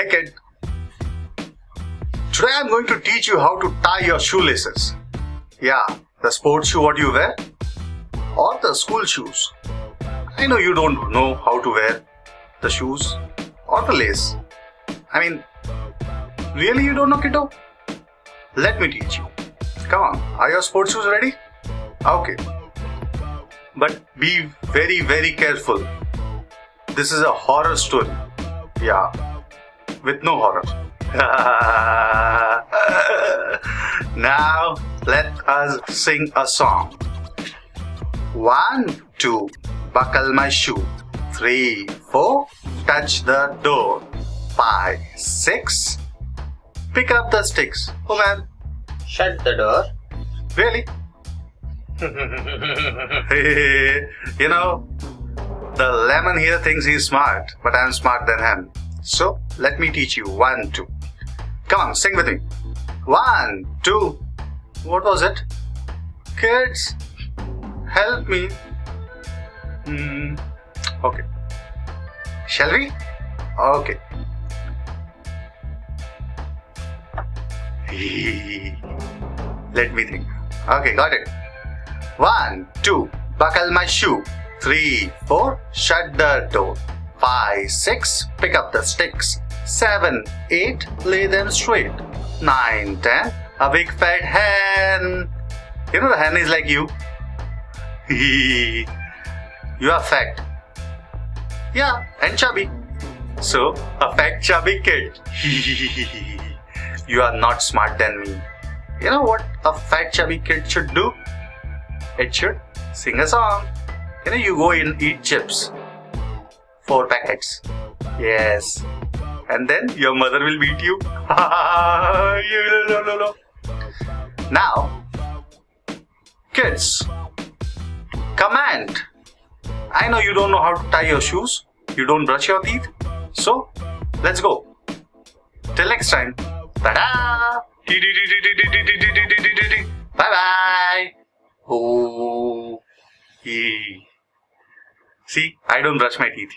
Hey kid, today I'm going to teach you how to tie your shoelaces. Yeah, the sports shoe what you wear or the school shoes. I know you don't know how to wear the shoes or the lace. I mean, really you don't know, kiddo? Let me teach you. Come on, are your sports shoes ready? Okay. But be very, very careful. This is a horror story. Yeah, with no horror. Now let us sing a song. 1, 2, buckle my shoe. 3, 4, touch the door. 5, 6, pick up the sticks. Oh man, Shut the door. really? You know, the lemon here thinks he's smart, but I'm smarter than him. So let me teach you. 1, 2. Come on, sing with me. 1, 2. What was it? Kids, help me. Okay. Shall we? Okay. Let me think. Okay, got it. 1, 2, buckle my shoe. 3, 4, shut the door. 5, 6, pick up the sticks. 7, 8, lay them straight. 9, 10, a big fat hen. You know the hen is like you. You are fat. Yeah, and chubby. So, a fat chubby kid. You are not smart than me. You know what a fat chubby kid should do? It should sing a song. You know, you go and eat chips. 4 packets. Yes. And then your mother will beat you. Now, kids, command. I know you don't know how to tie your shoes. You don't brush your teeth. So, let's go. Till next time. Ta-da! Bye-bye. Oh. See, I don't brush my teeth.